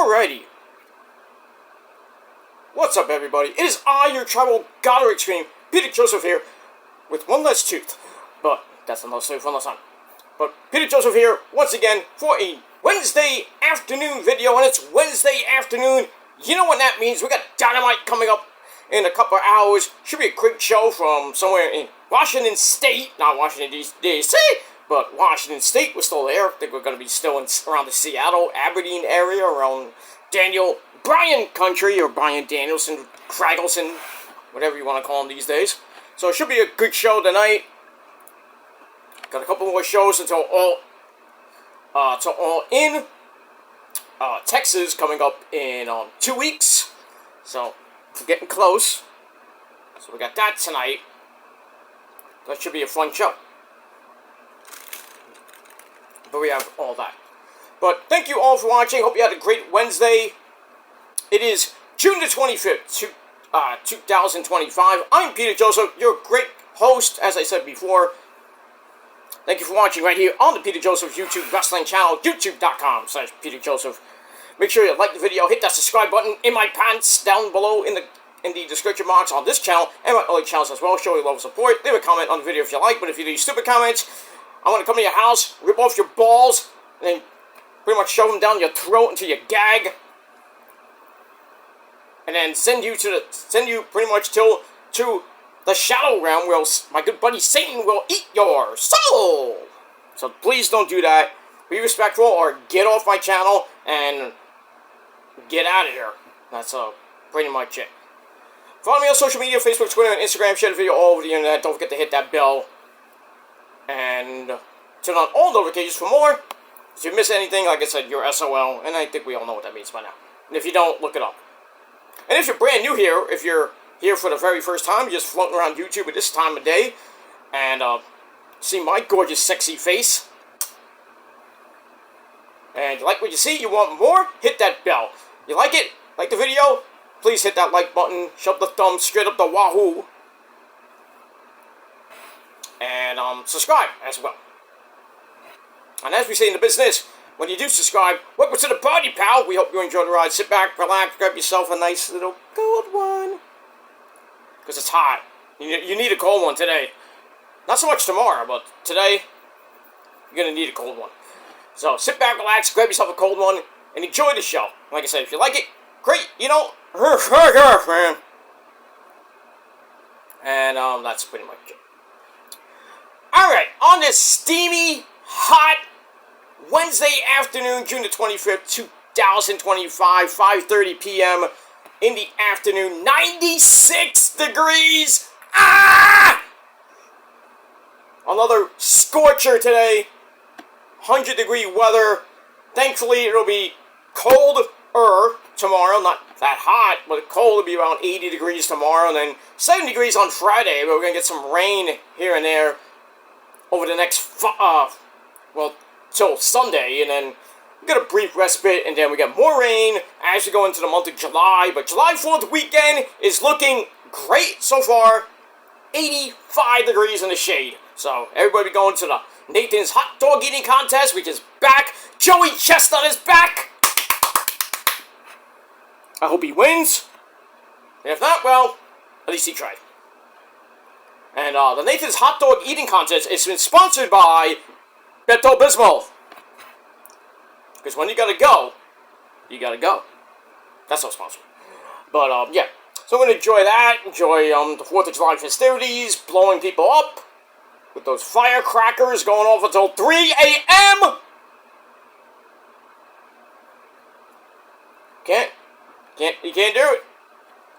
Alrighty. What's up, everybody? It is I, your tribal god of extreme, Peter Joseph here, with one less tooth. But that's another story for another time. But Peter Joseph here, once again, for a Wednesday afternoon video, and it's Wednesday afternoon. You know what that means? We got Dynamite coming up in a couple of hours. Should be a quick show from somewhere in Washington State, not Washington D.C., but Washington State. We're still there. I think we're going to be still around the Seattle, Aberdeen area, around Daniel Bryan country, or Bryan Danielson, Craggleson, whatever you want to call him these days. So it should be a good show tonight. Got a couple more shows until All In Texas coming up in 2 weeks. So we're getting close. So we got that tonight. That should be a fun show. But we have all that. But thank you all for watching. Hope you had a great Wednesday. It is June the 25th, 2025. I'm Peter Joseph, your great host, as I said before. Thank you for watching right here on the Peter Joseph YouTube Wrestling channel, youtube.com/Peter Joseph. Make sure you like the video, hit that subscribe button in my pants down below in the description box on this channel and my other channels as well. Show your love and support. Leave a comment on the video if you like, but if you leave stupid comments, I'm going to come to your house, rip off your balls, and then pretty much shove them down your throat until you gag. And then send you pretty much to the Shadow Realm, where my good buddy Satan will eat your soul. So please don't do that. Be respectful, or get off my channel and get out of here. That's pretty much it. Follow me on social media: Facebook, Twitter, and Instagram. Share the video all over the internet. Don't forget to hit that bell and turn on all notifications for more. If you miss anything, like I said, you're SOL, and I think we all know what that means by now. And if you don't, look it up. And if you're brand new here, if you're here for the very first time, you're just floating around YouTube at this time of day, and see my gorgeous, sexy face, and you like what you see, you want more, hit that bell. You like it? Like the video? Please hit that like button, shove the thumb straight up the wahoo, and subscribe as well. And as we say in the business, when you do subscribe, welcome to the party, pal. We hope you enjoy the ride. Sit back, relax, grab yourself a nice little cold one. Because it's hot. You need a cold one today. Not so much tomorrow, but today, you're going to need a cold one. So sit back, relax, grab yourself a cold one, and enjoy the show. Like I said, if you like it, great. You know, man. And that's pretty much it. Alright, on this steamy, hot Wednesday afternoon, June the 25th, 2025, 5:30 p.m. in the afternoon, 96 degrees. Ah! Another scorcher today. 100-degree weather. Thankfully, it'll be colder tomorrow. Not that hot, but cold. It'll be around 80 degrees tomorrow, and then 70 degrees on Friday. But we're going to get some rain here and there over the next, till Sunday, and then we got a brief respite, and then we get more rain as we go into the month of July. But July 4th weekend is looking great so far. 85 degrees in the shade. So everybody going to the Nathan's hot dog eating contest, which is back. Joey Chestnut is back. I hope he wins. And if not, well, at least he tried. And the Nathan's hot dog eating contest has been sponsored by Beto Bismol. Because when you gotta go, you gotta go. That's not sponsored. But, yeah. So I'm gonna enjoy that. Enjoy, the 4th of July festivities. Blowing people up. With those firecrackers going off until 3 a.m. You can't do it.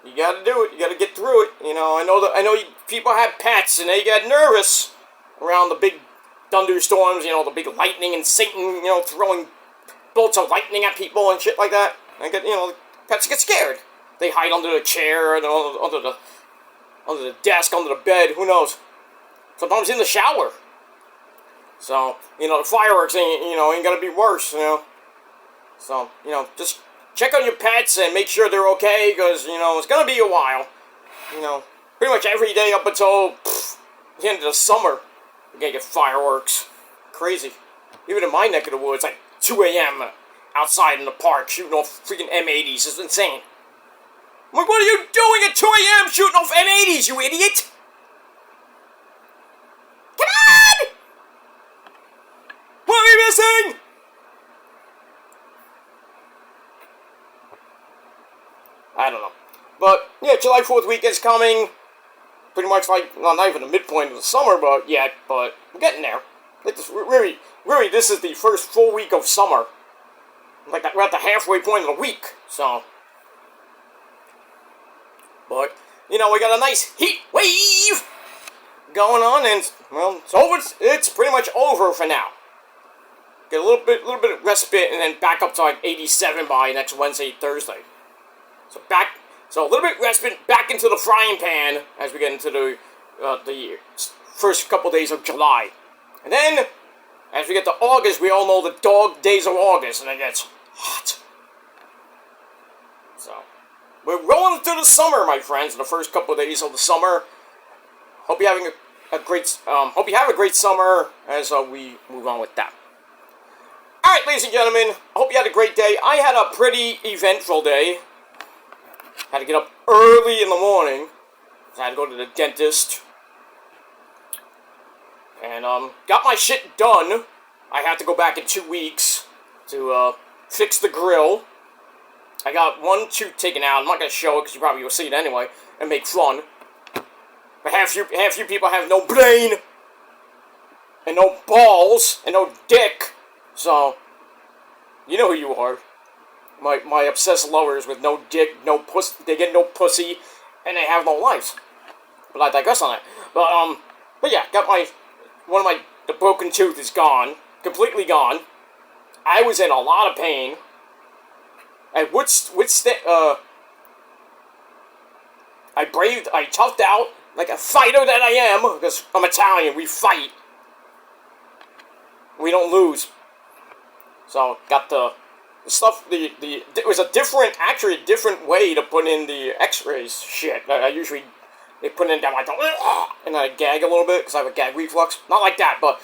You gotta do it. You gotta get through it. You know, I know people have pets and they get nervous around the big thunderstorms, you know, the big lightning, and Satan, you know, throwing bolts of lightning at people and shit like that. And pets get scared. They hide under the chair, and under the desk, under the bed, who knows. Sometimes in the shower. So, the fireworks ain't gonna be worse, So, just check on your pets and make sure they're okay, because, it's gonna be a while. Pretty much every day up until the end of the summer, you're gonna get fireworks. Crazy. Even in my neck of the woods, like 2 a.m., outside in the park shooting off freaking M80s. It's insane. I'm like, what are you doing at 2 a.m. shooting off M80s, you idiot? Come on! What are we missing? I don't know. But, yeah, July 4th weekend's coming. Pretty much like, well, not even the midpoint of the summer, but we're getting there. Like this, really, this is the first full week of summer. Like, we're at the halfway point of the week, so. But, you know, we got a nice heat wave going on, and, well, it's over. It's pretty much over for now. Get a little bit of respite, and then back up to like 87 by next Wednesday, Thursday. So a little bit respite, back into the frying pan as we get into the first couple days of July. And then, as we get to August, we all know the dog days of August, and it gets hot. So, we're rolling through the summer, my friends, in the first couple of days of the summer. Hope you're having hope you have a great summer as we move on with that. Alright, ladies and gentlemen, I hope you had a great day. I had a pretty eventful day. Had to get up early in the morning. I had to go to the dentist. And, got my shit done. I have to go back in 2 weeks to, fix the grill. I got one tooth taken out. I'm not going to show it because you probably will see it anyway and make fun. But half you people have no brain and no balls and no dick. So, you know who you are. My obsessed lovers with no dick, no pussy, they get no pussy, and they have no lives. But I digress on that. But yeah, got the broken tooth is gone, completely gone. I was in a lot of pain. I I toughed out like a fighter that I am, because I'm Italian, we fight. We don't lose. So, got the stuff, it was a different way to put in the x-rays shit. I usually, they put it in down my throat, and I gag a little bit, because I have a gag reflux. Not like that, but,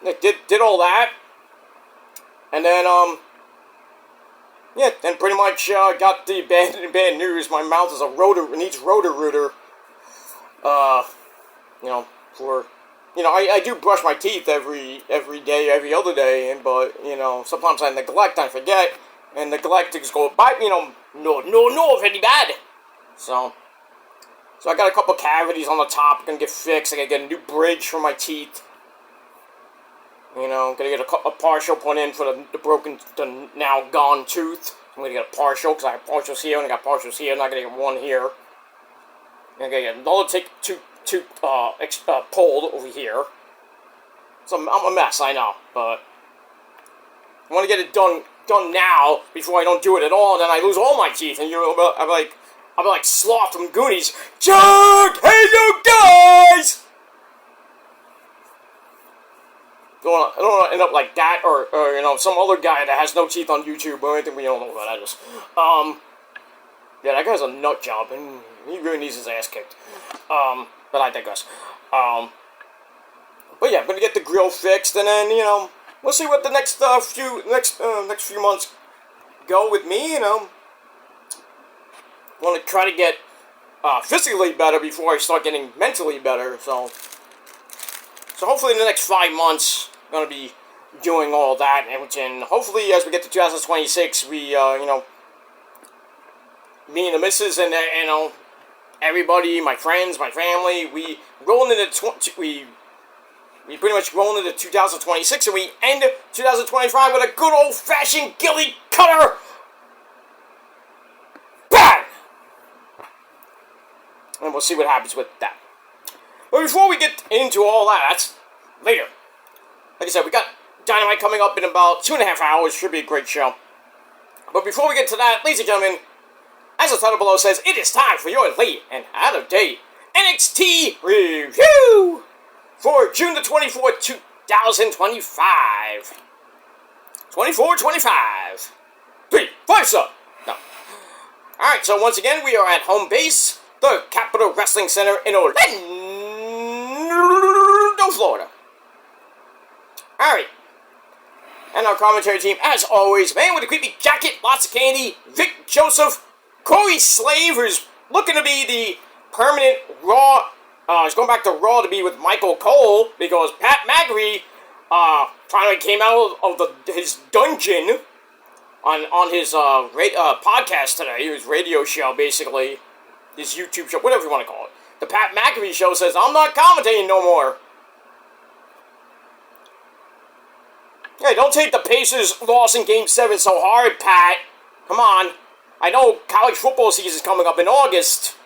it did all that. And then, yeah, then pretty much, got the bad news. My mouth is needs Roto-Rooter. You know, for... You know, I do brush my teeth every day, every other day, but, you know, sometimes I neglect, I forget, and neglect to just go, bye, you know, no, very bad. So I got a couple cavities on the top, gonna get fixed, I gotta get a new bridge for my teeth. You know, gonna get a partial put in for the now gone tooth. I'm gonna get a partial, because I have partials here, and I got partials here, and I'm gonna get one here. I'm gonna get another pulled over here. So I'm a mess, I know, but I want to get it done now before I don't do it at all, and then I lose all my teeth, and I'll be like Sloth from Goonies. Jerk! Hey, you guys! I don't want to end up like that, or you know, some other guy that has no teeth on YouTube, or anything. We don't know what that is. Yeah, that guy's a nut job, and he really needs his ass kicked. But I digress. But yeah, I'm gonna get the grill fixed, and then, you know, we'll see what the next few months go with me. You know, want to try to get physically better before I start getting mentally better. So hopefully in the next 5 months, I'm gonna be doing all that, and hopefully as we get to 2026, we you know, me and the missus and you know, everybody, my friends, my family, we pretty much rolling into 2026, and we end 2025 with a good old-fashioned ghillie cutter. Bang! And we'll see what happens with that. But before we get into all that, that's later. Like I said, we got Dynamite coming up in about 2.5 hours. Should be a great show. But before we get to that, ladies and gentlemen, as the title below says, it is time for your late and out-of-date NXT review for June the 24th, 2025. 24-25. 3, 5, sir. No. Alright, so once again, we are at home base, the Capitol Wrestling Center in Orlando, Florida. Alright. And our commentary team, as always, man with a creepy jacket, lots of candy, Vic Joseph, Corey Slave, who's looking to be the permanent Raw. He's going back to Raw to be with Michael Cole because Pat McAfee finally came out of his dungeon on his podcast today, his radio show, basically, his YouTube show, whatever you want to call it. The Pat McAfee show says, I'm not commentating no more. Hey, don't take the Pacers' loss in Game 7 so hard, Pat. Come on. I know college football season's coming up in August,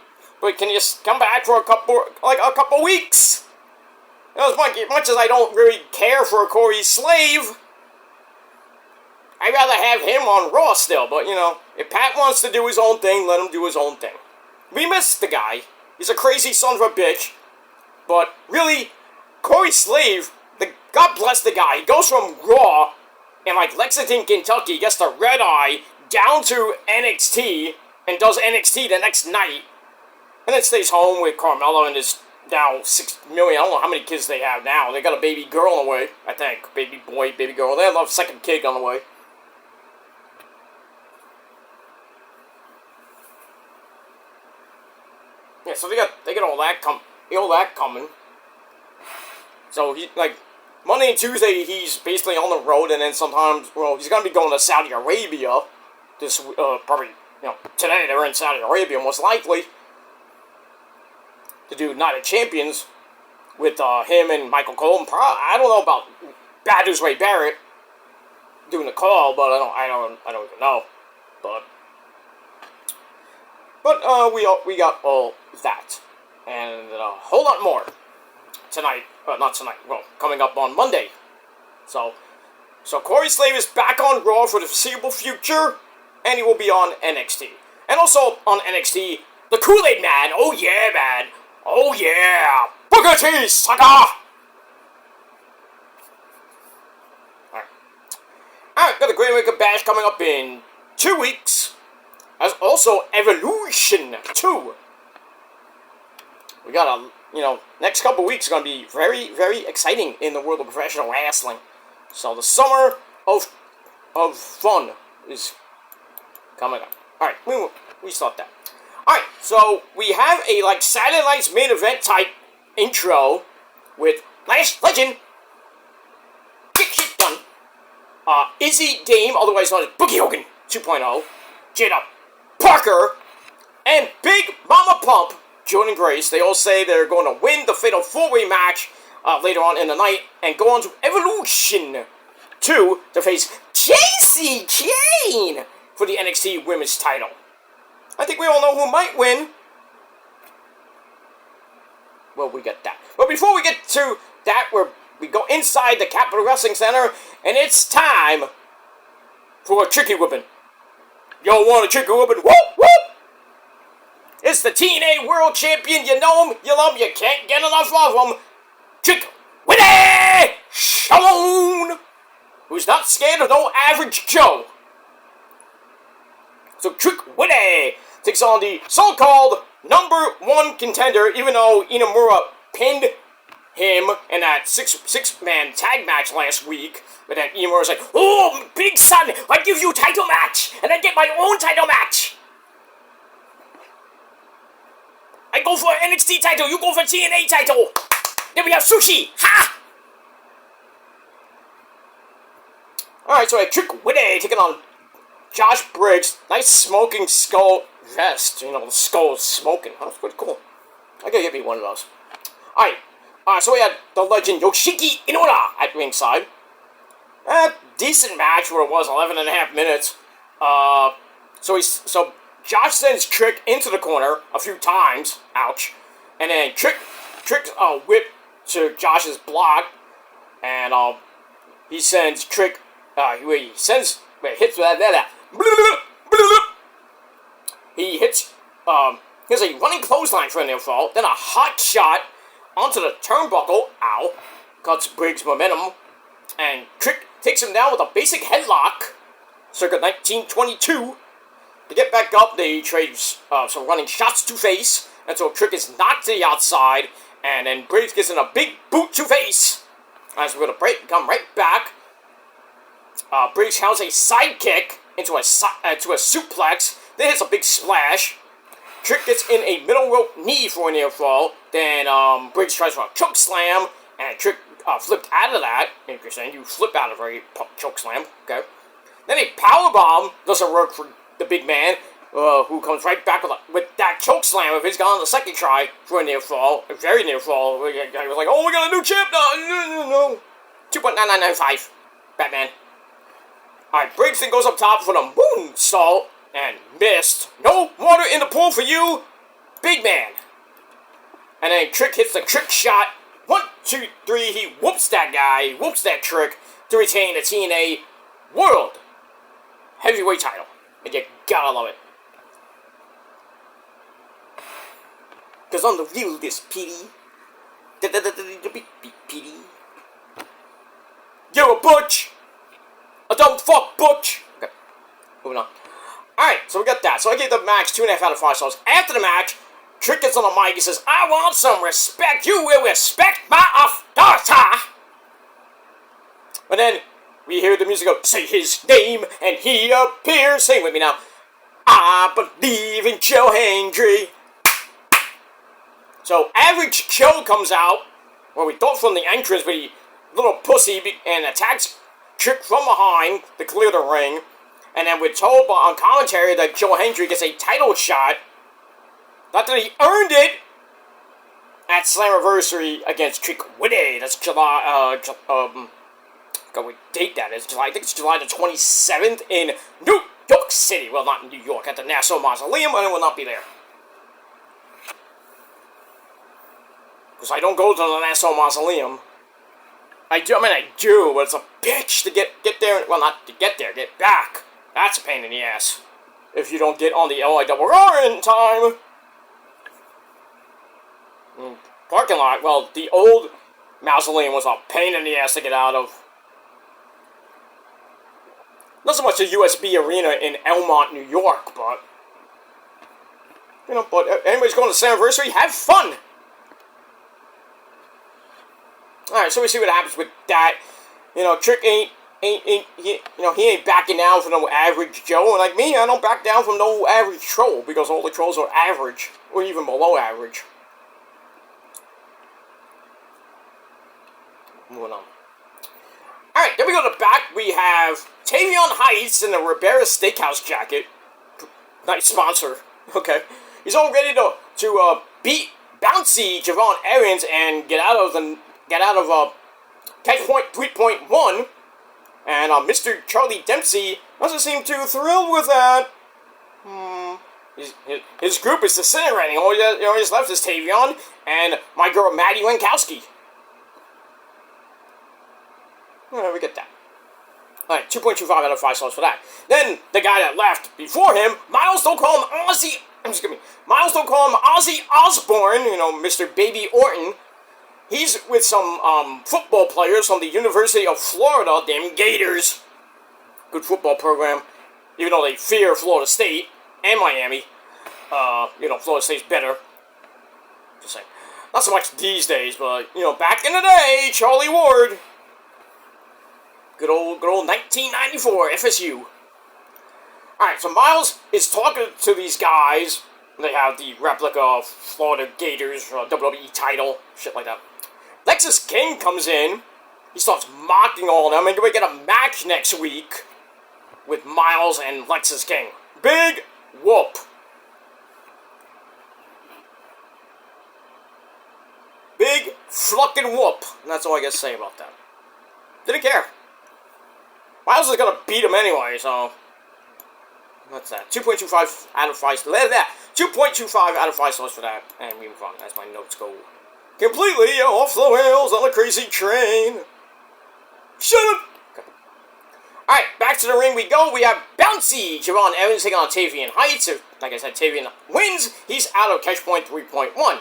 but can you just come back for a couple weeks? You know, as much as I don't really care for Corey Slave, I'd rather have him on Raw still, but, you know, if Pat wants to do his own thing, let him do his own thing. We miss the guy. He's a crazy son of a bitch, but really, Corey Slave, God bless the guy. He goes from Raw in, like, Lexington, Kentucky, gets the red eye, down to NXT, and does NXT the next night, and then stays home with Carmelo and his now 6 million, I don't know how many kids they have now. They got a baby girl on the way, I think. Baby boy, baby girl. They have a second kid on the way. Yeah, so they got all that coming. So he, like, Monday and Tuesday he's basically on the road, and then sometimes, well, he's gonna be going to Saudi Arabia this probably, you know, today they're in Saudi Arabia most likely to do Night of Champions with him and Michael Cole. And I don't know about Bad News Ray Barrett doing the call, but I don't even know. But we got all that and a whole lot more tonight. Not tonight. Well, coming up on Monday. So Corey Slave is back on Raw for the foreseeable future, and he will be on NXT. And also on NXT, the Kool-Aid Man. Oh yeah, man. Oh yeah. Booker T, sucker. Alright, got the Great American Bash coming up in 2 weeks. As also Evolution 2. We got next couple weeks are going to be very, very exciting in the world of professional wrestling. So the summer of fun is coming up. Alright, we start that. Alright, so we have a Saturday Night's main event type intro with Lash Legend, Kick Shit Done, Izzy Dame, otherwise known as Boogie Hogan 2.0, Jada Parker, and Big Mama Pump, Jordan Grace. They all say they're going to win the Fatal 4-Way match later on in the night and go on to Evolution 2 to face Casey Kane for the NXT Women's title. I think we all know who might win. Well, we get that. But before we get to that, we go inside the Capitol Wrestling Center, and it's time for a chicken whipping. Y'all want a chicken whipping? Whoop, whoop! It's the TNA World Champion. You know him, you love him, you can't get enough of him. Chick Winnie Stone, who's not scared of no average Joe. So Trick Winnie takes on the so-called #1 contender, even though Inamura pinned him in that six-man tag match last week. But then Inamura's like, oh, big son, I give you title match, and I get my own title match. I go for an NXT title, you go for TNA title. Then we have sushi, ha! Alright, so I Trick Winnie taking on Josh Briggs. Nice smoking skull vest. You know, the skull is smoking. That's pretty cool. I gotta get me one of those. Alright, so we had the legend Yoshiki Inora at ringside. Decent match where it was 11.5 minutes. So Josh sends Trick into the corner a few times. Ouch. And then Trick's whip to Josh's block. And he sends Trick. He hits here's a running clothesline for a near fall, then a hot shot onto the turnbuckle, ow, cuts Briggs' momentum, and Trick takes him down with a basic headlock, circa 1922. To get back up, they trade some running shots to face, until Trick is knocked to the outside, and then Briggs gets in a big boot to face. As we're going to come right back. Briggs has a sidekick into a suplex, then hits a big splash. Trick gets in a middle rope knee for a near fall. Then Briggs tries for a choke slam, and Trick flipped out of that. Interesting, you flip out of a choke slam. Okay. Then a power bomb doesn't work for the big man, who comes right back with that choke slam of his. Got on the second try for a near fall, a very near fall. He was like, "Oh, we got a new champ!" No. 2.9995, Batman. All right, Briggs then goes up top for the moonsault and missed. No water in the pool for you, big man. And then Trick hits the trick shot. 1, 2, 3. He whoops that guy, whoops that Trick to retain the TNA World Heavyweight title. And you gotta love it. Cause I'm the realest, Petey. Petey. You're a butch. A dumb fuck butch. Okay, moving on. Alright, so we got that. So I gave the match 2.5 out of 5 stars. After the match, Trick gets on the mic. He says, "I want some respect. You will respect my authority." And then we hear the music go, "Say his name and he appears." Sing with me now. "I believe in Joe Hendry." So Average Joe comes out, where we thought from the entrance, but he little pussy and attacks Trick from behind to clear the ring. And then we're told on commentary that Joe Hendry gets a title shot. Not that he earned it at Slammiversary against Trick Willie. That's July, what date that is. I think it's July the 27th in New York City. Well, not in New York, at the Nassau Mausoleum, and I will not be there. Because I don't go to the Nassau Mausoleum. I do, but it's a bitch to get there. Well, not to get there, get back. That's a pain in the ass. If you don't get on the LIRR in time. Parking lot, well, the old mausoleum was a pain in the ass to get out of. Not so much a USB arena in Elmont, New York, but... but anybody's going to Slammiversary, have fun! Alright, so we see what happens with that. Trick he ain't backing down from no Average Joe. And like me, I don't back down from no average troll, because all the trolls are average, or even below average. Moving on. Alright, then we go to the back. We have Tavion Heights in the Ribera Steakhouse jacket. Nice sponsor. Okay. He's all ready to beat bouncy Javon Evans and get out of Catch Point 3.1. And Mr. Charlie Dempsey doesn't seem too thrilled with that. His group is disintegrating. All he has left is Tavion and my girl Maddie Lankowski. We get that. Alright, 2.25 out of 5 stars for that. Then, the guy that left before him, Miles don't call him Ozzy Osbourne, Mr. Baby Orton. He's with some football players from the University of Florida, them Gators. Good football program, even though they fear Florida State and Miami. Florida State's better. Just saying. Not so much these days, but, back in the day, Charlie Ward. Good old 1994 FSU. Alright, so Miles is talking to these guys. They have the replica of Florida Gators WWE title, shit like that. Lexus King comes in. He starts mocking all of them, and we get a match next week with Miles and Lexus King. Big whoop. Big fucking whoop. And that's all I got to say about that. Didn't care. Miles is going to beat him anyway, so... What's that? 2.25 out of 5 stars. 2.25 out of 5 stars for that. And we move on as my notes go. Completely off the rails on a crazy train. Shut up! Okay. Alright, back to the ring we go. We have Bouncy Javon Evans taking on Tavion Heights. Like I said, Tavion wins. He's out of Catch Point 3.1.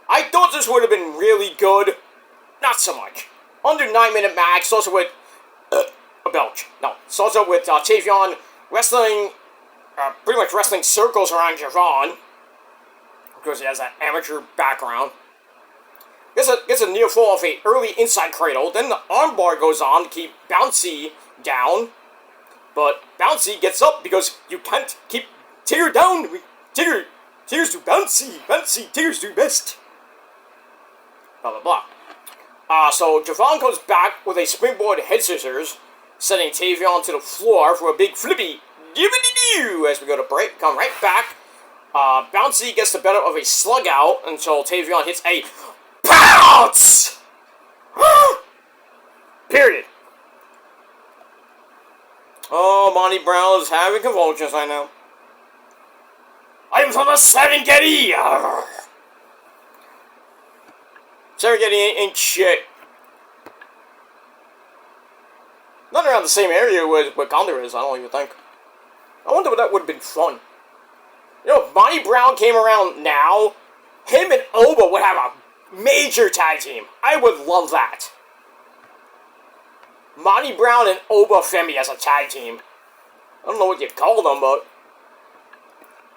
I thought this would have been really good. Not so much. Under 9-minute match. It's also with... a belch. No. It's also with Tavion wrestling... pretty much wrestling circles around Javon. Of course, he has that amateur background. Gets a near fall off a early inside cradle. Then the armbar goes on to keep Bouncy down, but Bouncy gets up because you can't keep Tigger down. Tigger's do bouncy, Tigger's do best. Blah, blah, blah. So Javon comes back with a springboard head scissors, sending Tavion to the floor for a big flippy dibbity-doo as we go to break. Come right back. Bouncy gets the better of a slug out until Tavion hits a pounce! Period. Oh, Monty Brown is having convulsions, I know. I'm from the Serengeti! Serengeti ain't shit. Not around the same area where Condor is, I don't even think. I wonder what that would have been fun. You know, if Monty Brown came around now, him and Oba would have a major tag team. I would love that. Monty Brown and Oba Femi as a tag team. I don't know what you call them, but...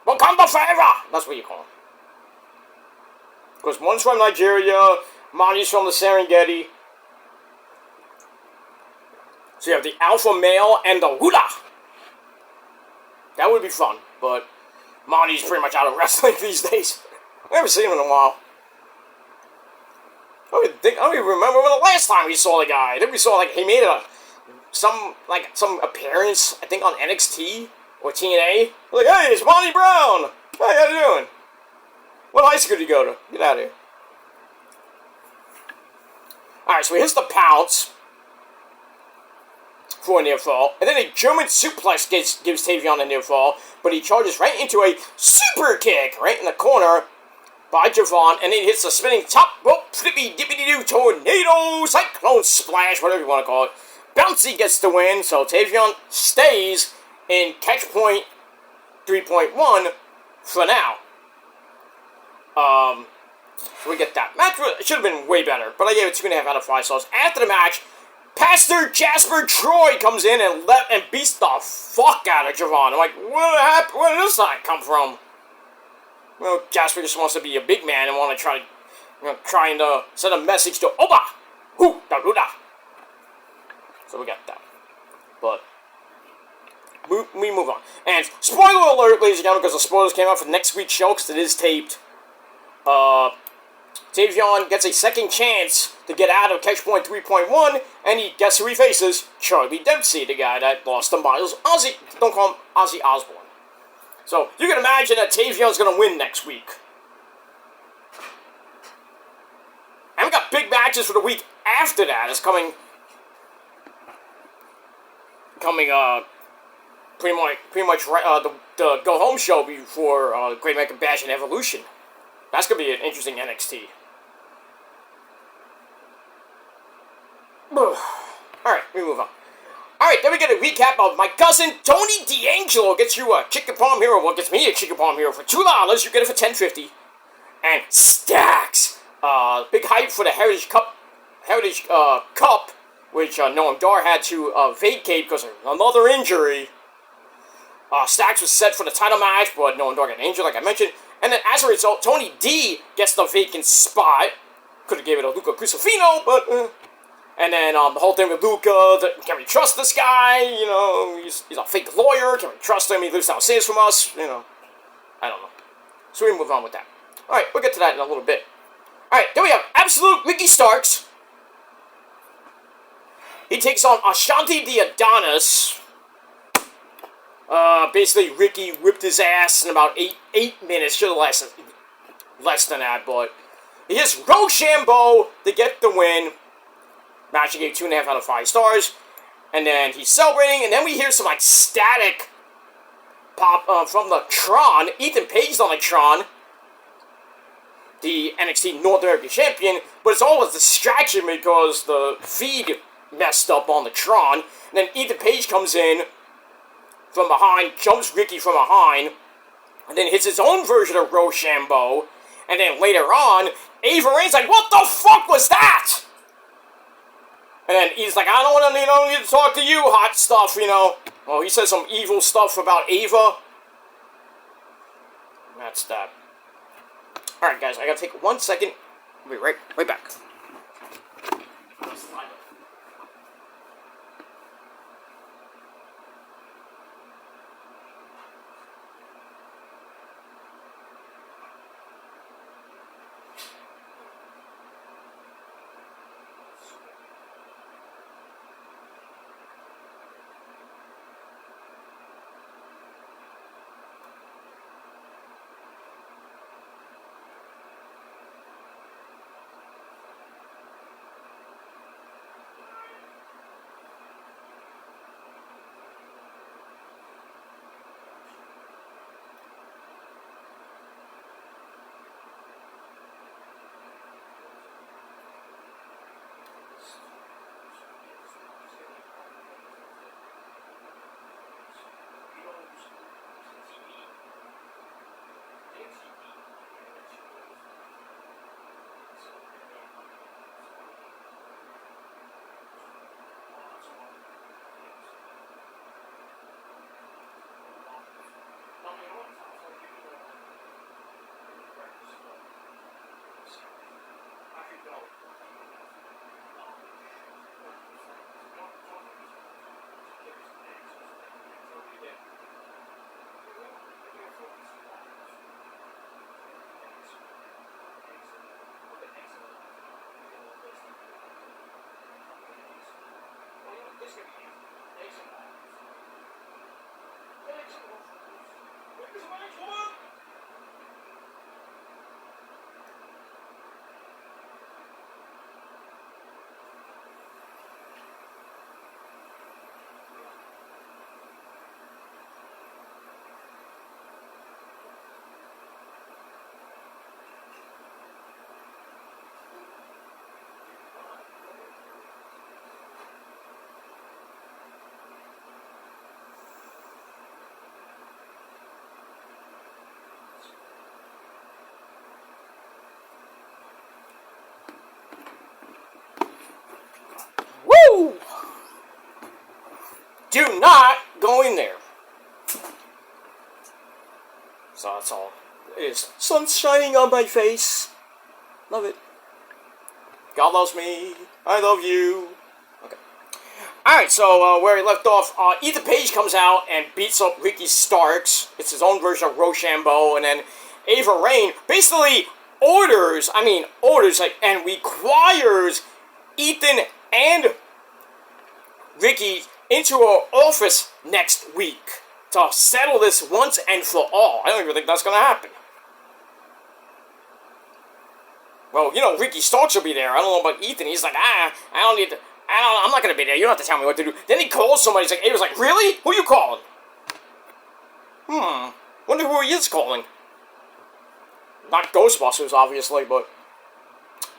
Wakanda Forever! That's what you call them. Because one's from Nigeria, Monty's from the Serengeti. So you have the alpha male and the hula. That would be fun, but Monty's pretty much out of wrestling these days. I haven't seen him in a while. I don't even remember when the last time we saw the guy. I think we saw, like, he made some appearance, I think on NXT or TNA. Like, hey, it's Monty Brown! Hey, how you doing? What high school did you go to? Get out of here. Alright, so he hits the pounce for a near fall, and then a German suplex gives Tavion a near fall, but he charges right into a super kick right in the corner by Javon, and then he hits the spinning top rope flippy dippity doo tornado cyclone splash, whatever you want to call it. Bouncy gets the win, so Tavion stays in catch point 3.1 for now. So we get that match. It should have been way better, but I gave it 2.5 out of 5 stars. After the match, Pastor Jasper Troy comes in and beats the fuck out of Javon. I'm like, what happened? Where did this side come from? Well, Jasper just wants to be a big man and want to trying to send a message to Oba. Hoo da da da. So we got that. But we move on. And spoiler alert, ladies and gentlemen, because the spoilers came out for next week's show, because it is taped. Tavion gets a second chance to get out of catch point 3.1, and he gets who he faces, Charlie Dempsey, the guy that lost to Miles Ozzy. Don't call him Ozzy Osbourne. So you can imagine that Tavion's going to win next week. And we got big matches for the week after that. It's coming pretty much right, the go home show before Great American Bash and Evolution. That's going to be an interesting NXT. Alright, we move on. Alright, then we get a recap of my cousin Tony D'Angelo gets you a chicken palm hero. Well, gets me a chicken palm hero for $2. You get it for $10.50. And Stacks. Big hype for the Heritage Cup, which Noam Dar had to vacate because of another injury. Stacks was set for the title match, but Noam Dar got injured, like I mentioned. And then, as a result, Tony D gets the vacant spot. Could have given it to Luca Crucifino, but... And then the whole thing with Luca, can we trust this guy? You know, he's a fake lawyer. Can we trust him? He lives downstairs from us. You know, I don't know. So we move on with that. All right, we'll get to that in a little bit. All right, then we have Absolute Ricky Starks. He takes on Ashanti the Adonis. Basically, Ricky whipped his ass in about 8 minutes. Should have less than that, but he hits Rochambeau to get the win. Match, he gave 2.5 out of 5 stars. And then he's celebrating, and then we hear some, like, static pop from the Tron. Ethan Page's on the Tron, the NXT North American Champion, but it's all a distraction because the feed messed up on the Tron. And then Ethan Page comes in from behind, jumps Ricky from behind, and then hits his own version of Rochambeau. And then later on, Ava Rain's like, what the fuck was that? And then he's like, I don't need to talk to you, hot stuff, you know. Well, he says some evil stuff about Ava. That's that. Alright, guys, I gotta take 1 second. I'll be right back. Woo! Do not go in there. So that's all. It is. Sun's shining on my face. Love it. God loves me. I love you. Okay. Alright, so where he left off, Ethan Page comes out and beats up Ricky Starks. It's his own version of Rochambeau. And then Ava Raine basically orders, and requires Ethan and Ricky into her office next week to settle this once and for all. I don't even think that's going to happen. Well, Ricky Starks will be there. I don't know about Ethan. He's like, I'm not going to be there. You don't have to tell me what to do. Then he calls somebody. He's like, Ava's like, really? Who are you calling? Wonder who he is calling. Not Ghostbusters, obviously, but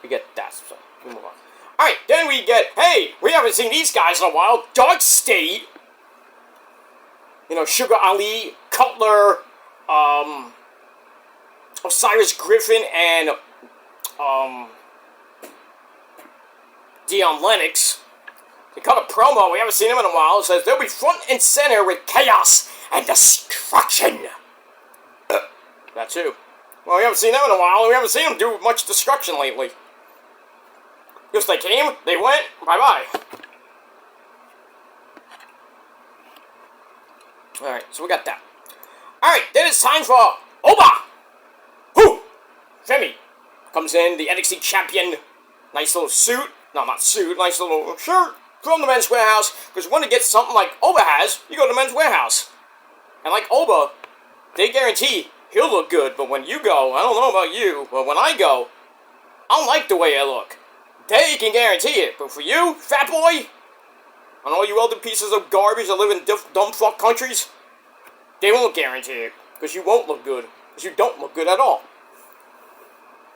we get that. So we move on. Alright, then we get, hey, we haven't seen these guys in a while. Dark State. Sugar Ali, Cutler, Osiris Griffin, and Dion Lennox. They cut a promo, we haven't seen him in a while. It says they'll be front and center with chaos and destruction. That too. Well, we haven't seen them in a while, we haven't seen them do much destruction lately. Just they came, they went, bye-bye. Alright, so we got that. Alright, then it's time for Oba! Who? Femi comes in, the NXT champion. Nice little suit. No, not suit. Nice little shirt from the Men's Warehouse. Because when you get something like Oba has, you go to Men's Warehouse. And like Oba, they guarantee he'll look good. But when you go, I don't know about you, but when I go, I don't like the way I look. They can guarantee it. But for you, fat boy, and all you other pieces of garbage that live in dumb fuck countries, they won't guarantee it. Because you won't look good. Because you don't look good at all.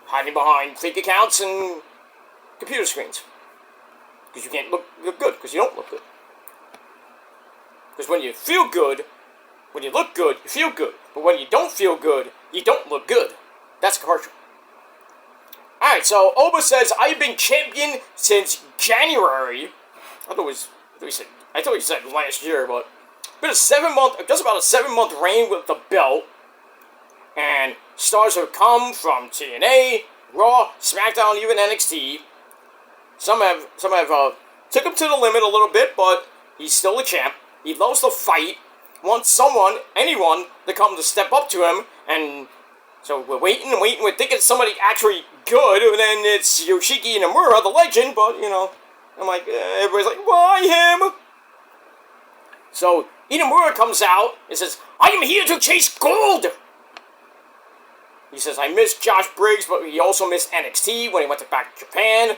Hiding behind fake accounts and computer screens. Because you can't look good. Because you don't look good. Because when you feel good, when you look good, you feel good. But when you don't feel good, you don't look good. That's a commercial. Alright, so Oba says, I've been champion since January. I thought he said last year, but been just about a 7-month reign with the belt. And stars have come from TNA, Raw, SmackDown, even NXT. Some have took him to the limit a little bit, but he's still a champ. He loves to fight. Wants anyone, to come to step up to him. And so we're waiting. We're thinking somebody actually good, and then it's Yoshiki Inamura, the legend. But I'm like, everybody's like, why him? So Inamura comes out and says, I am here to chase gold. He says, I miss Josh Briggs, but he also missed NXT when he went back to Japan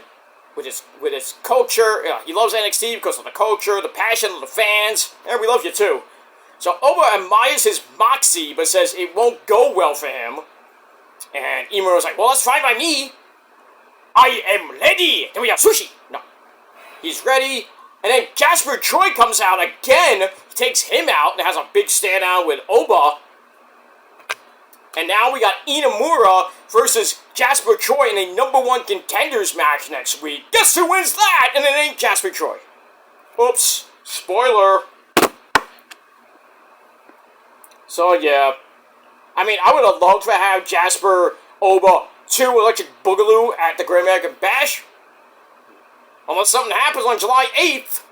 with his culture. He loves NXT because of the culture, the passion of the fans. And we love you too. So Oba admires his moxie, but says it won't go well for him. And Imura's like, well, that's fine by me. I am ready. Then we have sushi. No. He's ready. And then Jasper Troy comes out again. He takes him out and has a big standout with Oba. And now we got Inamura versus Jasper Troy in a #1 contenders match next week. Guess who wins that? And it ain't Jasper Troy. Oops. Spoiler. So, yeah. I mean, I would have loved to have Jasper, Oba, 2 Electric Boogaloo at the Great American Bash. Unless something happens on July 8th.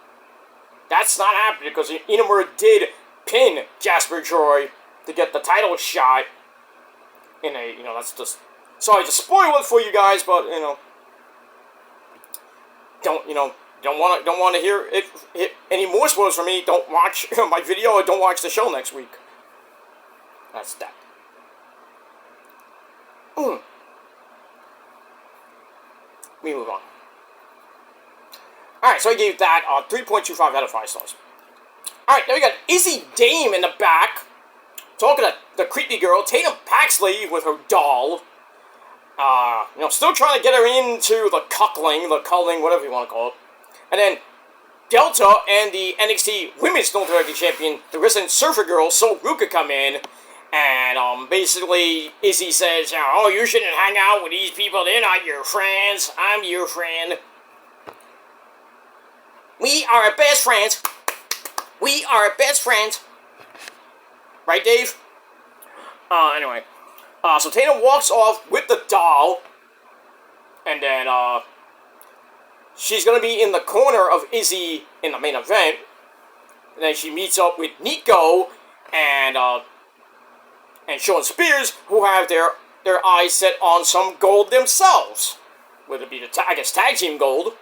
That's not happening because Inamura did pin Jasper Troy to get the title shot. In a, that's just... Sorry to spoil it for you guys, but, don't Don't want to hear any more spoilers from me. Don't watch my video or don't watch the show next week. That's that. We move on. Alright, so I gave that 3.25 out of 5 stars. Alright, now we got Izzy Dame in the back, talking to the creepy girl, Tatum Paxley, with her doll. Still trying to get her into the culling, whatever you want to call it. And then Delta and the NXT Women's North American Champion, the resident surfer girl, Soul Ruka, come in. And, basically, Izzy says, oh, you shouldn't hang out with these people. They're not your friends. I'm your friend. We are best friends. We are best friends. Right, Dave? Anyway. So Tatum walks off with the doll. And then, she's gonna be in the corner of Izzy in the main event. And then she meets up with Nico and Shawn Spears, who have their eyes set on some gold themselves. Whether it be the, tag team gold.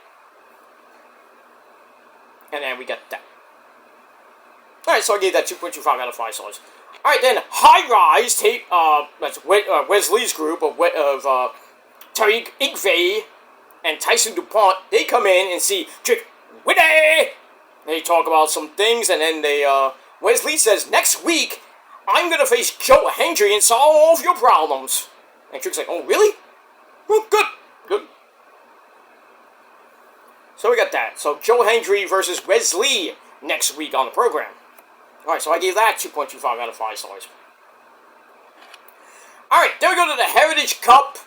And then we got that. Alright, so I gave that 2.25 out of 5 stars. Alright, then High Rise, that's Wesley's group of Tariq Igve and Tyson DuPont. They come in and see Trick Willie. They talk about some things, and then Wesley says, next week, I'm going to face Joe Hendry and solve all of your problems. And Trick's like, oh, really? Well, good. So we got that. So Joe Hendry versus Wesley next week on the program. Alright, so I gave that 2.25 out of 5 stars. Alright, then we go to the Heritage Cup.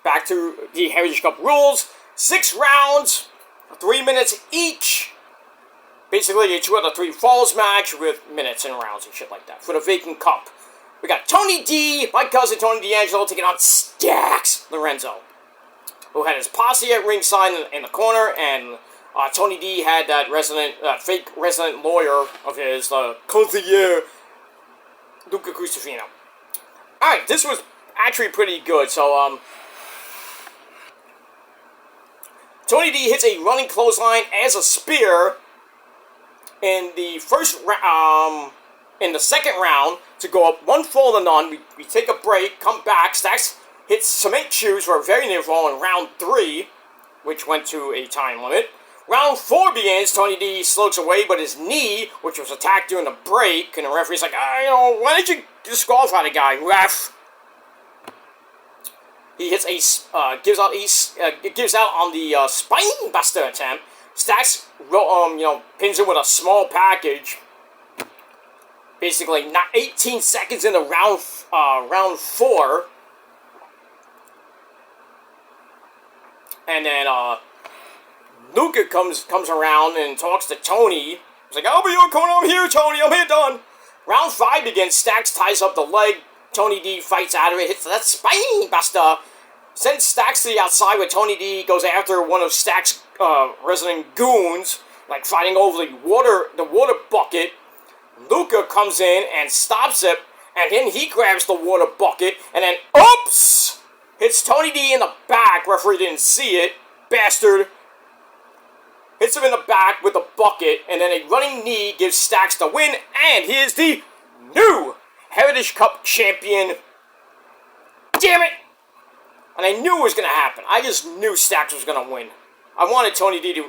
Back to the Heritage Cup rules. 6 rounds, 3 minutes each. Basically, a 2 out of 3 falls match with minutes and rounds and shit like that. For the vacant cup. We got Tony D, my cousin Tony D'Angelo, taking on Stax Lorenzo, who had his posse at ringside in the corner, and Tony D had that fake resident lawyer of his, concierge, Luca Cristofino. Alright, this was actually pretty good. So, Tony D hits a running clothesline as a spear in the second round to go up 1 fall to none. We take a break, come back. Stax hits cement shoes for a very near fall in round 3, which went to a time limit. Round 4 begins. Tony D slopes away, but his knee, which was attacked during the break, and the referee's like, why did you disqualify the guy, ref? He hits gives out on the spine buster attempt. Stax, pins him with a small package. Basically, not 18 seconds into round 4. And then, Luca comes around and talks to Tony. He's like, oh, but you're coming over here, Tony. I'm here done. Round 5 begins. Stax ties up the leg. Tony D fights out of it. Hits that spine buster. Sends Stax to the outside where Tony D goes after one of Stax's resident goons, like fighting over the water bucket. Luca comes in and stops it, and then he grabs the water bucket, and then, oops! Hits Tony D in the back. Referee didn't see it. Bastard. Hits him in the back with the bucket, and then a running knee gives Stax the win, and he is the new Heritage Cup champion. Damn it! And I knew it was going to happen. I just knew Stax was going to win. I wanted Tony D to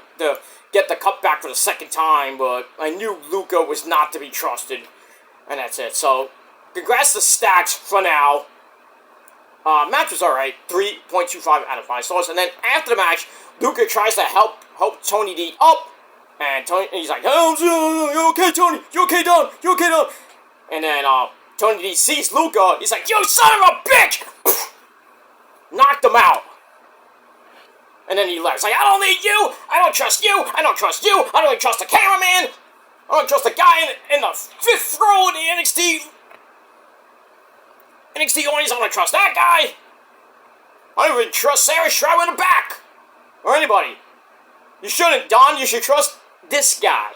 get the cup back for the second time, but I knew Luca was not to be trusted. And that's it. So, congrats to Stax for now. Match was alright. 3.25 out of 5 stars. And then after the match, Luca tries to help Tony D up. And he's like, oh, you okay, Tony? You okay, Don? You okay, Don? And then Tony D sees Luca. He's like, you son of a bitch! Knocked him out. And then he left. He's like, I don't need you. I don't trust you. I don't trust you. I don't even trust the cameraman. I don't trust the guy in the 5th row of the NXT audience. I don't trust that guy. I don't even trust Sarah Shroud in the back. Or anybody. You shouldn't, Don. You should trust this guy.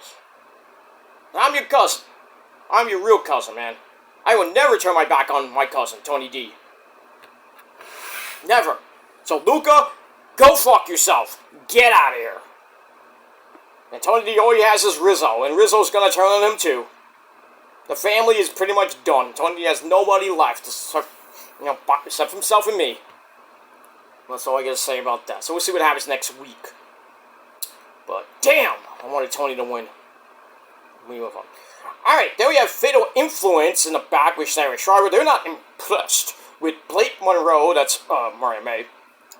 I'm your cousin. I'm your real cousin, man. I will never turn my back on my cousin, Tony D. Never. So, Luca, go fuck yourself. Get out of here. And Tony D, all he has is Rizzo, and Rizzo's gonna turn on him too. The family is pretty much done. Tony D has nobody left, except for himself and me. That's all I gotta say about that. So we'll see what happens next week. But damn, I wanted Tony to win. We move on. Alright, then we have Fatal Influence in the back with Sarah Schreiber. They're not impressed with Blake Monroe, that's Mariah May.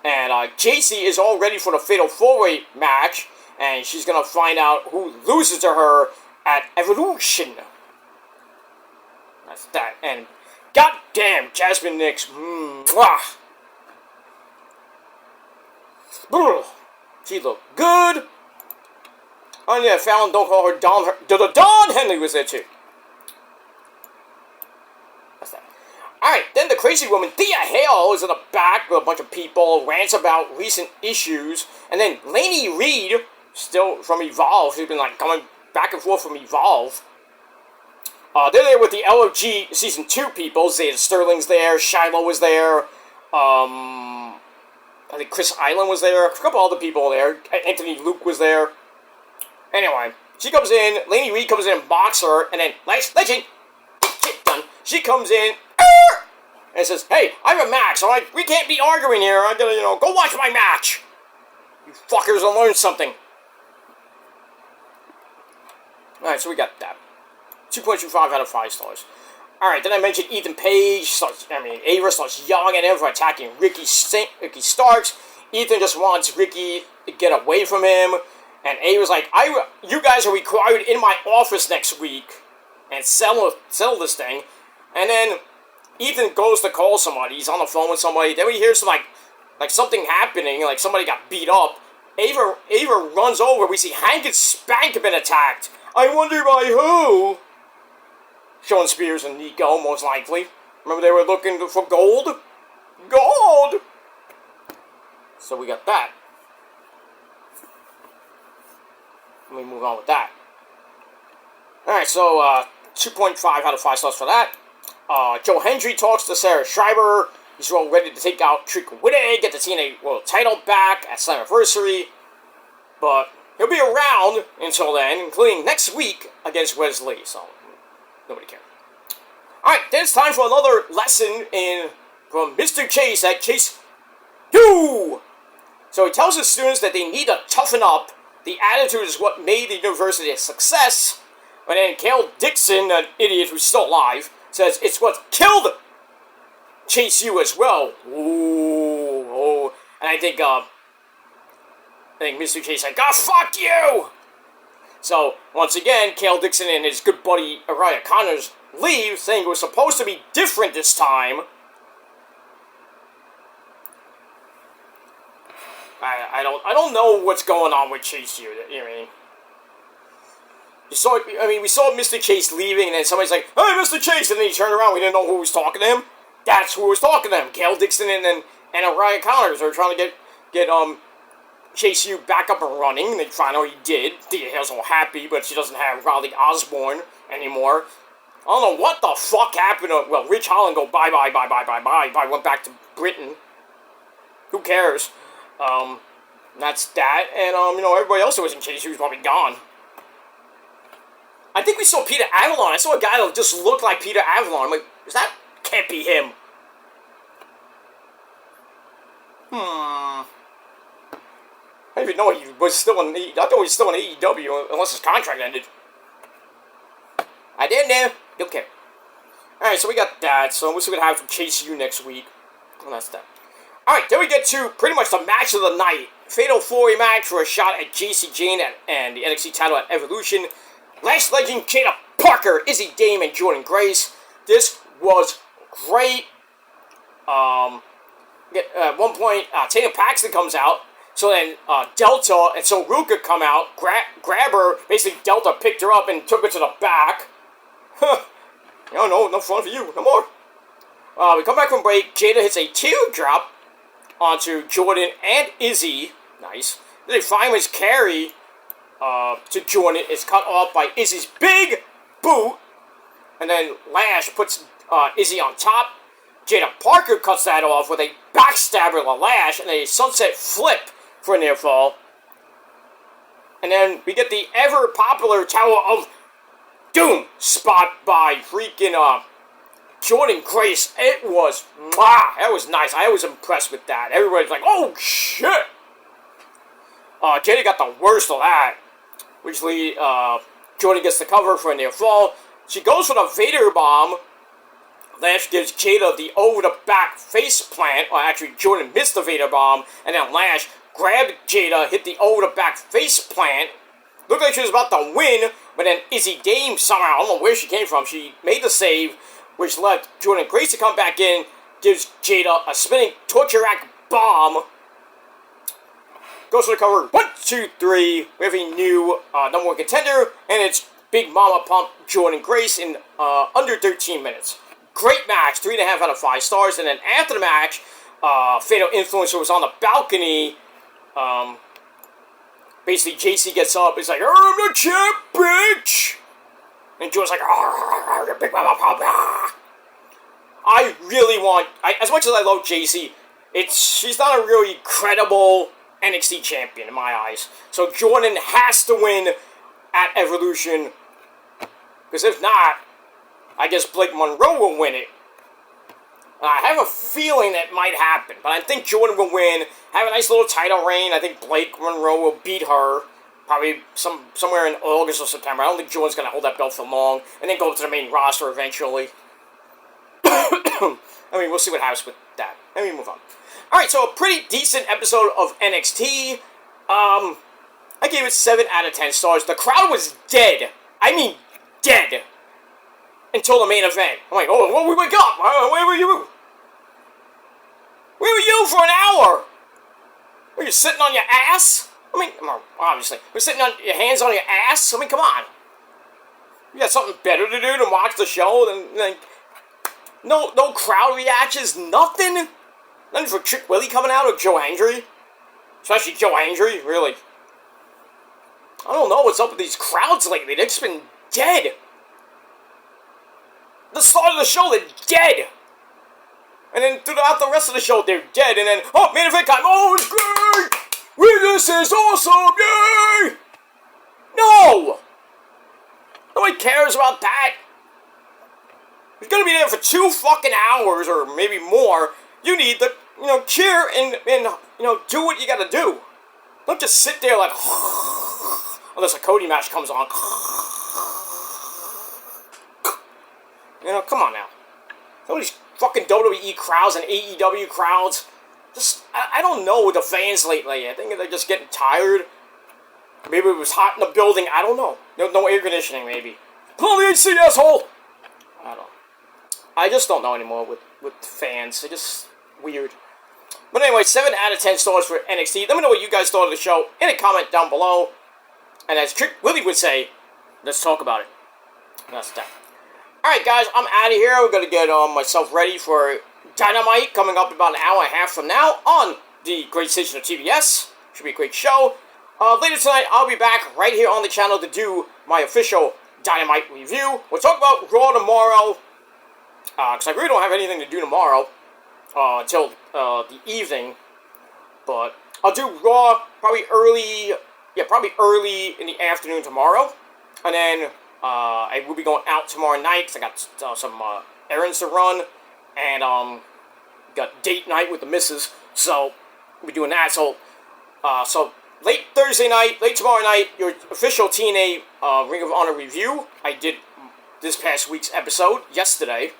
And JC is all ready for the Fatal 4-Way match. And she's gonna find out who loses to her at Evolution. That's that. And goddamn, Jasmine Nix. Mwah. She looked good. Oh yeah, Fallon, don't call her Dawn. Dawn Henley was there too. That's that. Alright, then the crazy woman, Thea Hale, is in the back with a bunch of people, rants about recent issues. And then Lainey Reed, still from Evolve, she's been like coming back and forth from Evolve. They're there with the LFG Season 2 people. Zeta Sterling's there, Shiloh was there, I think Chris Island was there, a couple other people there, Anthony Luke was there. Anyway, she comes in, Lainey Reed comes in and mocks her, and then, legend, shit done, she comes in, and says, hey, I have a match, so we can't be arguing here, I'm gonna, go watch my match. You fuckers will learn something. Alright, so we got that. 2.25 out of 5 stars. Alright, then I mentioned Ethan Page, Ava starts yelling at him for attacking Ricky Starks. Ethan just wants Ricky to get away from him. And Ava's like, you guys are required in my office next week and settle this thing. And then Ethan goes to call somebody. He's on the phone with somebody. Then we hear some, like something happening, like somebody got beat up. Ava runs over. We see Hank and Spank have been attacked. I wonder by who? Sean Spears and Nico, most likely. Remember they were looking for gold? Gold! So we got that. Let me move on with that. Alright, so 2.5 out of 5 stars for that. Joe Hendry talks to Sarah Schreiber. He's all ready to take out Trick Wittig, get the TNA World title back at Slammiversary. But he'll be around until then, including next week against Wesley. So nobody cares. Alright, then it's time for another lesson from Mr. Chase at Chase U. So he tells his students that they need to toughen up. The attitude is what made the university a success. And then Cale Dixon, an idiot who's still alive, says it's what killed Chase U as well. Ooh. And I think Mr. Chase said, fuck you! So, once again, Cale Dixon and his good buddy Araya Connors leave, saying it was supposed to be different this time. I don't know what's going on with Chase U, you know what I mean? We saw Mr. Chase leaving, and then somebody's like, hey, Mr. Chase, and then he turned around, we didn't know who was talking to him. That's who was talking to him, Cale Dixon and Araya Connors. They were trying to get Chase U back up and running, and they finally did. Thea Hale's all happy, but she doesn't have Riley Osborne anymore. I don't know what the fuck happened to, Rich Holland go bye, went back to Britain. Who cares? That's that, and, everybody else who was in Chase U was probably gone. I think we saw Peter Avalon. I saw a guy that just looked like Peter Avalon. I'm like, can't be him. I didn't even know he was still in I thought he was still in AEW, unless his contract ended. I didn't know. Don't care. Alright, so we got that. So we'll see what happens from Chase U next week. And that's that. Alright, then we get to pretty much the match of the night. Fatal 4-Way match for a shot at JC Jane and the NXT title at Evolution. Last Legend, Jada Parker, Izzy Dame, and Jordan Grace. This was great. At one point, Tatum Paxton comes out. So then Delta and so Ruka come out, grab her. Basically, Delta picked her up and took her to the back. No fun for you, no more. We come back from break. Jada hits a teardrop onto Jordan and Izzy. Nice. Then Fireman's carry to Jordan is cut off by Izzy's big boot. And then Lash puts Izzy on top. Jada Parker cuts that off with a backstabber to Lash and a sunset flip for a near fall. And then we get the ever-popular Tower of Doom spot by freaking, Jordan Grace. It was, that was nice. I was impressed with that. Everybody's like, oh, shit. Jada got the worst of that. Which Jordan gets the cover for a near fall. She goes for the Vader bomb. Lash gives Jada the over-the-back face plant. Well, actually, Jordan missed the Vader bomb. And then Lash grabbed Jada, hit the over-the-back face plant. Looked like she was about to win. But then Izzy Dame somehow, I don't know where she came from, she made the save, which left Jordan Grace to come back in. Gives Jada a spinning torture rack bomb. Goes for the cover. 1, 2, 3. We have a new number 1 contender, and it's Big Mama Pump Jordan Grace in under 13 minutes. Great match, 3.5 out of 5 stars. And then after the match, Fatal Influencer was on the balcony. Basically, JC gets up. He's like, I'm the champ, bitch. And Jordan's like, Big Mama Pump. I really want, as much as I love JC, she's not a really credible NXT champion in my eyes. So Jordan has to win at Evolution. Because if not, I guess Blake Monroe will win it. I have a feeling that might happen. But I think Jordan will win. Have a nice little title reign. I think Blake Monroe will beat her. Probably somewhere in August or September. I don't think Jordan's going to hold that belt for long. And then go to the main roster eventually. I mean, we'll see what happens with that. Let me move on. Alright, so a pretty decent episode of NXT. I gave it 7 out of 10 stars. The crowd was dead. I mean, dead. Until the main event. I'm like, oh, well, we wake up. Where were you? Where were you for an hour? Were you sitting on your ass? I mean, obviously. We're sitting on your hands on your ass? I mean, come on. You got something better to do than watch the show? Than no crowd reactions? Nothing? Nothing for Trick Willie coming out or Joe Hendry? Especially Joe Hendry, really. I don't know what's up with these crowds lately. They've just been dead. The start of the show, they're dead. And then throughout the rest of the show, they're dead. And then, oh, main event time. Oh, it's great. This is awesome. Yay. No. Nobody cares about that. You're going to be there for 2 fucking hours or maybe more. You need to, cheer and do what you got to do. Don't just sit there like, unless a Cody match comes on. Come on now. All these fucking WWE crowds and AEW crowds. I don't know with the fans lately. I think they're just getting tired. Maybe it was hot in the building. I don't know. No air conditioning, maybe. Pull on the AC, asshole! I don't know. I just don't know anymore with fans. They're just weird. But anyway, 7 out of 10 stars for NXT. Let me know what you guys thought of the show in a comment down below. And as Trick Willie would say, let's talk about it. That's that. Alright guys, I'm out of here. We're going to get myself ready for Dynamite coming up about an hour and a half from now on the great station of TBS. Should be a great show. Later tonight, I'll be back right here on the channel to do my official Dynamite review. We'll talk about Raw tomorrow, because I really don't have anything to do tomorrow until the evening. But I'll do Raw probably early in the afternoon tomorrow. And then I will be going out tomorrow night because I got some errands to run. And got date night with the missus. So we'll be doing that. So late Thursday night, late tomorrow night, your official TNA Ring of Honor review. I did this past week's episode yesterday.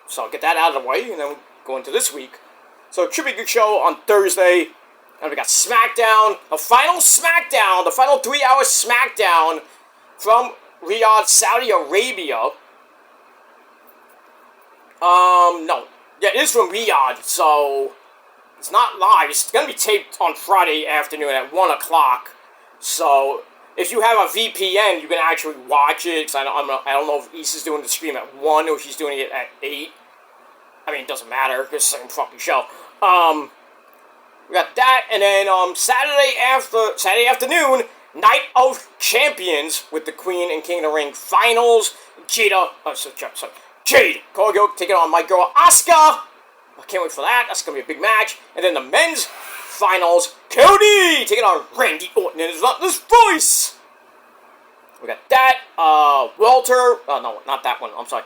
So I'll get that out of the way, and then we'll go into this week. So it should be a good show on Thursday. And we got SmackDown, the final 3-hour SmackDown from Riyadh, Saudi Arabia. No. Yeah, it is from Riyadh, so it's not live. It's going to be taped on Friday afternoon at 1 o'clock. So if you have a VPN, you can actually watch it. Because I don't know if Issa's doing the stream at 1 or if she's doing it at 8. I mean, it doesn't matter. It's the same fucking show. We got that, and then Saturday afternoon, Night of Champions with the Queen and King of the Ring finals. Jade Cargill taking on my girl Asuka. I can't wait for that. That's going to be a big match. And then the men's finals, Cody taking on Randy Orton in his this voice. We got that. Walter. No, not that one. I'm sorry.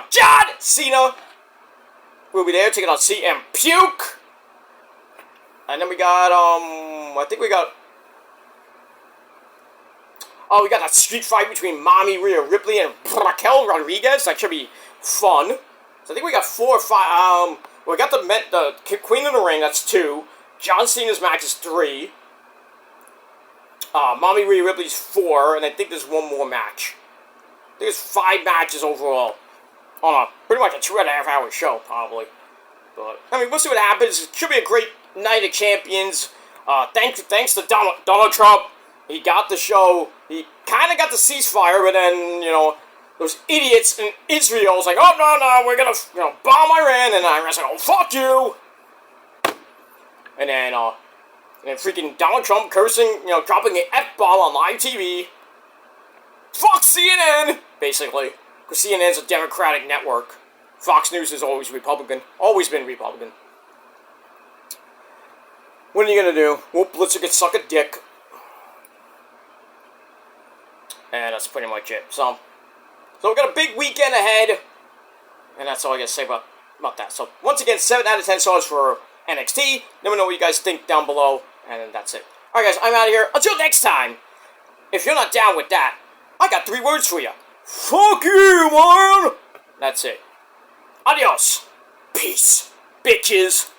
John Cena will be there taking on CM Puke. And then we got I think we got. Oh, we got that street fight between Mommy Rhea Ripley and Raquel Rodriguez. That should be fun. So I think we got 4 or 5. We got the Queen of the Ring. That's 2. John Cena's match is 3. Mommy Rhea Ripley's 4, and I think there's one more match. I think there's 5 matches overall on pretty much a 2.5 hour show, probably. But I mean, we'll see what happens. It should be a great night of champions. Thanks to Donald Trump. He got the show. He kind of got the ceasefire, but then, you know, those idiots in Israel was like, oh, no, we're going to, bomb Iran. And Iran's like, oh, fuck you. And then freaking Donald Trump cursing, dropping an F-bomb on live TV. Fuck CNN, basically. Because CNN's a Democratic network. Fox News is always Republican. Always been Republican. What are you going to do? Wolf Blitzer could suck a dick. And that's pretty much it. So we've got a big weekend ahead. And that's all I got to say about that. So, once again, 7 out of 10 stars for NXT. Let me know what you guys think down below. And that's it. Alright, guys, I'm out of here. Until next time. If you're not down with that, I got 3 words for you. Fuck you, man! That's it. Adios. Peace, bitches.